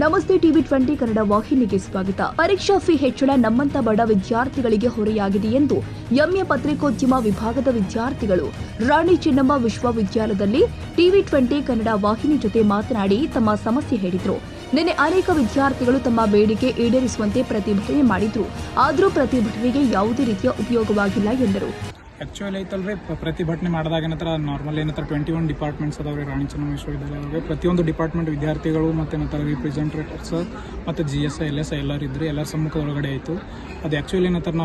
ನಮಸ್ತೆ ಟಿವಿ20 ಕನ್ನಡ ವಾಹಿನಿಗೆ ಸ್ವಾಗತ. ಪರೀಕ್ಷಾ ಫೀ ಹೆಚ್ಚಳ ನಮ್ಮಂತ ಬಡ ವಿದ್ಯಾರ್ಥಿಗಳಿಗೆ ಹೊರೆಯಾಗಿದೆ ಎಂದು ಎಂಎ ಪತ್ರಿಕೋದ್ಯಮ ವಿಭಾಗದ ವಿದ್ಯಾರ್ಥಿಗಳು ರಾಣಿ ಚೆನ್ನಮ್ಮ ವಿಶ್ವವಿದ್ಯಾಲಯದಲ್ಲಿ ಟಿವಿ20 ಕನ್ನಡ ವಾಹಿನಿ ಜೊತೆ ಮಾತನಾಡಿ ತಮ್ಮ ಸಮಸ್ಯೆ ಹೇಳಿದರು. ನಿನ್ನೆ ಅನೇಕ ವಿದ್ಯಾರ್ಥಿಗಳು ತಮ್ಮ ಬೇಡಿಕೆ ಈಡೇರಿಸುವಂತೆ ಪ್ರತಿಭಟನೆ ಮಾಡಿದ್ರು. ಆದರೂ ಪ್ರತಿಭಟನೆಗೆ ಯಾವುದೇ ರೀತಿಯ ಉಪಯೋಗವಾಗಿಲ್ಲ ಎಂದರು. ಆ್ಯಕ್ಚುಲಿ ಐತಲ್ರಿ ಪ್ರತಿಭಟನೆ ಮಾಡಿದಾಗ ಏನತ್ರ ನಾರ್ಮಲ್ ಏನತ್ರ 21 ಡಿಪಾರ್ಟ್ಮೆಂಟ್ಸ್ ಅದಾವ್ರಿ ರಾಣಿ ಚೆನ್ನಮ್ಮ ವಿಶ್ವವಿದ್ಯಾಲಯ. ಪ್ರತಿಯೊಂದು ಡಿಪಾರ್ಟ್ಮೆಂಟ್ ವಿದ್ಯಾರ್ಥಿಗಳು ಮತ್ತು ಏನಂತಾರೆ ರಿಪ್ರೆಸೆಂಟೇಟಿವ್ಸ್ ಮತ್ತು GSI LSI ಎಲ್ಲರೂ ಇದ್ರಿ, ಎಲ್ಲರ ಸಮ್ಮುಖದೊಳಗಡೆ ಆಯಿತು. ಅದು ಆ್ಯಕ್ಚುಲಿ ಏನಂತಾರೆ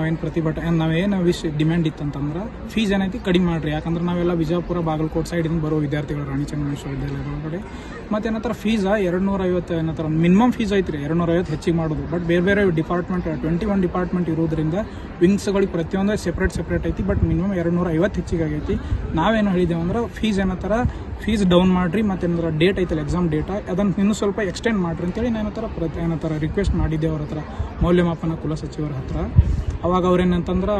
ನಾವೇನು ಡಿಮ್ಯಾಂಡ್ ಇತ್ತಂತಂದ್ರೆ ಫೀಸ್ ಏನೈತಿ ಕಡಿಮೆ ಮಾಡಿರಿ. ಯಾಕಂದ್ರೆ ನಾವೆಲ್ಲ ವಿಜಯಪುರ ಬಾಗಲಕೋಟೆ ಸೈಡಿಂದ ಬರೋ ವಿದ್ಯಾರ್ಥಿಗಳು ರಾಣಿ ಚೆನ್ನಮ್ಮ ವಿಶ್ವವಿದ್ಯಾಲಯದೊಳಗಡೆ. ಮತ್ತು ಏನಂತಾರೆ ಫೀಸ್ 250 ಏನಂತಾರೆ ಮಿನಿಮಮ್ ಫೀಸ್ ಐತ್ರಿ, 250 ಹೆಚ್ಚಿಗೆ ಮಾಡೋದು. ಬಟ್ ಬೇರೆ ಡಿಪಾರ್ಟ್ಮೆಂಟ್ 21 ಡಿಪಾರ್ಟ್ಮೆಂಟ್ ಇರೋದ್ರಿಂದ ವಿಂಗ್ಸ್ಗಳಿಗೆ ಪ್ರತಿಯೊಂದು ಸೆಪ್ರೇಟ್ ಐತಿ. ಬಟ್ ಮಿನಿಮಮ್ 250 ಹೆಚ್ಚಿಗೆ ಆಗೈತಿ. ನಾವೇನು ಹೇಳಿದ್ದೇವೆ ಅಂದ್ರೆ ಫೀಸ್ ಡೌನ್ ಮಾಡಿರಿ, ಮತ್ತು ಏನಂದ್ರೆ ಡೇಟ್ ಐತಲ್ಲ ಎಕ್ಸಾಮ್ ಡೇಟ್, ಅದನ್ನು ಇನ್ನೂ ಸ್ವಲ್ಪ ಎಕ್ಸ್ಟೆಂಡ್ ಮಾಡಿರಿ ಅಂತೇಳಿ ನಾನು ರಿಕ್ವೆಸ್ಟ್ ಮಾಡಿದ್ದೆ ಅವ್ರ ಹತ್ರ, ಮೌಲ್ಯಮಾಪನ ಕುಲಸಚಿವರ ಹತ್ರ. ಅವಾಗ ಅವ್ರು ಏನಂತಂದ್ರೆ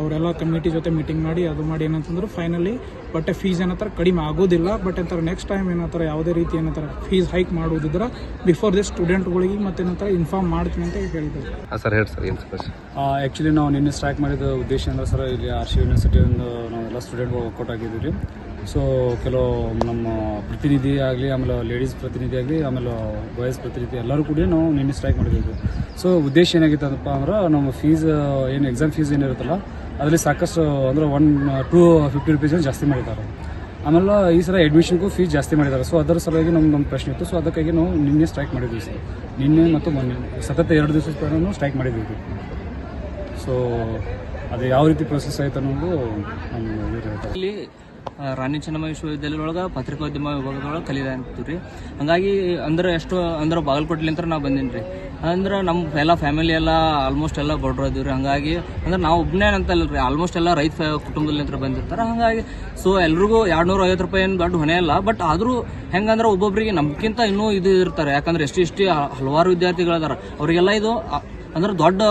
ಅವರೆಲ್ಲ ಕಮಿಟಿ ಜೊತೆ ಮೀಟಿಂಗ್ ಮಾಡಿ ಅದು ಮಾಡಿ ಏನಂತಂದ್ರೆ ಫೈನಲಿ ಬಟ್ ಫೀಸ್ ಕಡಿಮೆ ಆಗೋದಿಲ್ಲ. ಬಟ್ ನೆಕ್ಸ್ಟ್ ಟೈಮ್ ಯಾವುದೇ ರೀತಿ ಫೀಸ್ ಹೈಕ್ ಮಾಡೋದಿದ್ರೆ ಬಿಫೋರ್ ದಿಸ್ ಸ್ಟೂಡೆಂಟ್ಗಳಿಗೆ ಮತ್ತೆ ಇನ್ಫಾರ್ಮ್ ಮಾಡ್ತೀನಿ ಅಂತ ಹೇಳಿದ್ರು. ಸರ್ ಹೇಳಿ ಸರ್ ಏನು ಸಮಸ್ಯೆ? ಆ್ಯಕ್ಚುಲಿ ನಾವು ನಿನ್ನೆ ಸ್ಟ್ರೈಕ್ ಮಾಡಿದ ಉದ್ದೇಶ ಅಂದ್ರೆ ಸರ್, ಇಲ್ಲಿ RC ಯೂನಿವರ್ಸಿಟಿಯಿಂದ ನಾವೆಲ್ಲ ಸ್ಟೂಡೆಂಟ್ ವರ್ಕೌಟ್ ಆಗಿದ್ದೀವಿ. ಸೊ ಕೆಲವು ನಮ್ಮ ಪ್ರತಿನಿಧಿ ಆಗಲಿ, ಆಮೇಲೆ ಲೇಡೀಸ್ ಪ್ರತಿನಿಧಿ ಆಗಲಿ, ಆಮೇಲೆ ಬಾಯ್ಸ್ ಪ್ರತಿನಿಧಿ ಎಲ್ಲರೂ ಕೂಡ ನಾವು ನಿನ್ನೆ ಸ್ಟ್ರೈಕ್ ಮಾಡಿದ್ದೀವಿ. ಸೊ ಉದ್ದೇಶ ಏನಾಗಿತ್ತಪ್ಪ ಅಂದ್ರೆ, ನಮ್ಮ ಫೀಸ್ ಏನು ಎಕ್ಸಾಮ್ ಫೀಸ್ ಏನಿರುತ್ತಲ್ಲ ಅದರಲ್ಲಿ ಸಾಕಷ್ಟು ಅಂದ್ರೆ 250 rupees ಜಾಸ್ತಿ ಮಾಡಿದ್ದಾರೆ. ಆಮೇಲೆ ಈ ಸಲ ಅಡ್ಮಿಷನ್ಗೂ ಫೀಸ್ ಜಾಸ್ತಿ ಮಾಡಿದ್ದಾರೆ. ಸೊ ಅದರ ಸಲುವಾಗಿ ನಮ್ಮ ಪ್ರಶ್ನೆ ಇತ್ತು. ಸೊ ಅದಕ್ಕಾಗಿ ನಾವು ನಿನ್ನೆ ಸ್ಟ್ರೈಕ್ ಮಾಡಿದ್ವಿ ಸರ್. ನಿನ್ನೆ ಮತ್ತು ಮೊನ್ನೆ ಸತತ 2 ದಿವಸದ ನಾವು ಸ್ಟ್ರೈಕ್ ಮಾಡಿದ್ದೀವಿ. ಸೊ ಅದು ಯಾವ ರೀತಿ ಪ್ರೊಸೆಸ್ ಆಯ್ತು ಅನ್ನೋದು ಇಲ್ಲಿ ರಾಣಿ ಚೆನ್ನಮ್ಮ ವಿಶ್ವವಿದ್ಯಾಲಯದೊಳಗೆ ಪತ್ರಿಕೋದ್ಯಮ ವಿಭಾಗದೊಳಗೆ ಕಲಿಯದ ಅಂತೀವಿ. ಹಂಗಾಗಿ ಅಂದ್ರೆ ಬಾಗಲಕೋಟೆಲಿಂತ ನಾವು ಬಂದೀನಿ ರೀ. ಅಂದ್ರೆ ನಮ್ಮ ಎಲ್ಲ ಫ್ಯಾಮಿಲಿ ಎಲ್ಲ ಆಲ್ಮೋಸ್ಟ್ ಎಲ್ಲ ಬಡ್ರು ಅದೀವಿ. ಹಂಗಾಗಿ ಅಂದ್ರೆ ನಾವು ಒಬ್ಬನೇ ಅಂತಲ್ರಿ, ಆಲ್ಮೋಸ್ಟ್ ಎಲ್ಲ ರೈತ ಕುಟುಂಬದಲ್ಲಿ ಬಂದಿರ್ತಾರೆ. ಹಂಗಾಗಿ ಸೊ ಎಲ್ರಿಗೂ 250 ರೂಪಾಯಿ ಏನು ದೊಡ್ಡ ಹೊಣೆ ಅಲ್ಲ. ಬಟ್ ಆದರೂ ಹೆಂಗಂದ್ರೆ ಒಬ್ಬೊಬ್ಬರಿಗೆ ನಮ್ಗಿಂತ ಇನ್ನೂ ಇದು ಇರ್ತಾರೆ. ಯಾಕಂದ್ರೆ ಎಷ್ಟಿ ಹಲವಾರು ವಿದ್ಯಾರ್ಥಿಗಳದಾರ, ಅವರಿಗೆಲ್ಲ ಇದು ಅಂದ್ರೆ ದೊಡ್ಡ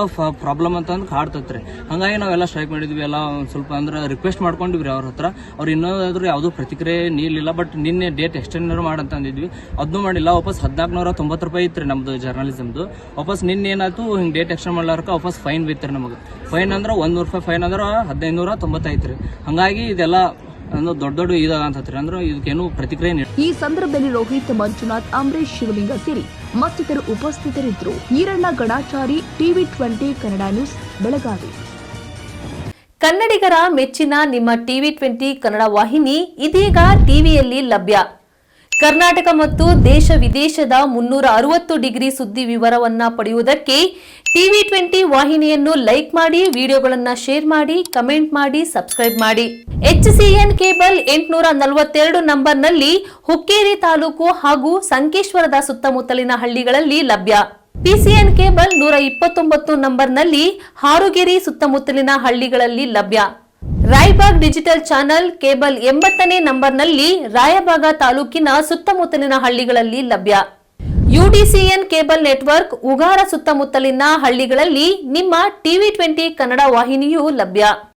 ಪ್ರಾಬ್ಲಮ್ ಅಂತ ಕಾಡ್ತತ್ರಿ. ಹಂಗಾಗಿ ನಾವೆಲ್ಲ ಸ್ಟ್ರೈಕ್ ಮಾಡಿದ್ವಿ. ಎಲ್ಲ ಒಂದು ಸ್ವಲ್ಪ ಅಂದ್ರೆ ರಿಕ್ವೆಸ್ಟ್ ಮಾಡ್ಕೊಂಡಿವ್ರಿ ಅವ್ರ ಹತ್ರ. ಅವ್ರು ಇನ್ನೋದಾದ್ರೂ ಯಾವುದೂ ಪ್ರತಿಕ್ರಿಯೆ ನೀಡಲಿಲ್ಲ. ಬಟ್ ನಿನ್ನೆ ಡೇಟ್ ಎಕ್ಸ್ಟೆಂಡ್ ಮಾಡಂತ ಅಂದಿದ್ವಿ, ಅದನ್ನೂ ಮಾಡಿಲ್ಲ. ವಾಪಸ್ 1490 ರೂಪಾಯಿ ಇತ್ತು ನಮ್ದು ಜರ್ನಲಿಸಮ್ದು. ವಾಪಸ್ ನಿನ್ನೆ ಏನಾಯ್ತು, ಹಿಂಗೆ ಡೇಟ್ ಎಕ್ಸ್ಟೆಂಡ್ ಮಾಡ್ಲಾರ್ಕ ವಾಪಸ್ ಫೈನ್ ಬಿತ್ತು ನಮಗೆ. ಫೈನ್ ಅಂದ್ರೆ 100 ರೂಪಾಯಿ ಫೈನ್ ಅಂದ್ರೆ 1590 ಐತ್ರಿ. ಹಂಗಾಗಿ ಇದೆಲ್ಲ ದೊಡ್ಡ ಇದಾಗ ಅಂತತ್ರಿ. ಅಂದ್ರೆ ಇದಕ್ಕೇನು ಪ್ರತಿಕ್ರಿಯೆ ನೀಡಿ. ಈ ಸಂದರ್ಭದಲ್ಲಿ ರೋಹಿತ್, ಮಂಜುನಾಥ್, ಅಂಬರೀಶ್, ಶಿವಲಿಂಗ ಸೇರಿ ಮತ್ತಿತರರು ಉಪಸ್ಥಿತರಿದ್ದರು. ಈರಣ್ಣ ಗಣಾಚಾರಿ, ಟಿವಿ20 ಕನ್ನಡ ನ್ಯೂಸ್, ಬೆಳಗಾವಿ. ಕನ್ನಡಿಗರ ಮೆಚ್ಚಿನ ನಿಮ್ಮ ಟಿವಿ20 ಕನ್ನಡ ವಾಹಿನಿ ಇದೀಗ ಟಿವಿಯಲ್ಲಿ ಲಭ್ಯ. ಕರ್ನಾಟಕ ಮತ್ತು ದೇಶ ವಿದೇಶದ 360 ಡಿಗ್ರಿ ಸುದ್ದಿ ವಿವರವನ್ನ ಪಡೆಯುವುದಕ್ಕೆ ಟಿವಿ20 ವಾಹಿನಿಯನ್ನು ಲೈಕ್ ಮಾಡಿ, ವಿಡಿಯೋಗಳನ್ನು ಶೇರ್ ಮಾಡಿ, ಕಮೆಂಟ್ ಮಾಡಿ, ಸಬ್ಸ್ಕ್ರೈಬ್ ಮಾಡಿ. HCN ಕೇಬಲ್ 842 ನಂಬರ್ನಲ್ಲಿ ಹುಕ್ಕೇರಿ ತಾಲೂಕು ಹಾಗೂ ಸಂಕೇಶ್ವರದ ಸುತ್ತಮುತ್ತಲಿನ ಹಳ್ಳಿಗಳಲ್ಲಿ ಲಭ್ಯ. PCN ಕೇಬಲ್ 129 ನಂಬರ್ನಲ್ಲಿ ಹಾರುಗೆರೆ ಸುತ್ತಮುತ್ತಲಿನ ಹಳ್ಳಿಗಳಲ್ಲಿ ಲಭ್ಯ. ರಾಯಬಾಗ್ ಡಿಜಿಟಲ್ ಚಾನೆಲ್ ಕೇಬಲ್ 80ನೇ ನಂಬರ್ನಲ್ಲಿ ರಾಯಬಾಗ ತಾಲೂಕಿನ ಸುತ್ತಮುತ್ತಲಿನ ಹಳ್ಳಿಗಳಲ್ಲಿ ಲಭ್ಯ. UDCN ಕೇಬಲ್ ನೆಟ್ವರ್ಕ್ ಉಗಾರ ಸುತ್ತಮುತ್ತಲಿನ ಹಳ್ಳಿಗಳಲ್ಲಿ ನಿಮ್ಮ ಟಿವಿ20 ಕನ್ನಡ ವಾಹಿನಿಯೂ ಲಭ್ಯ.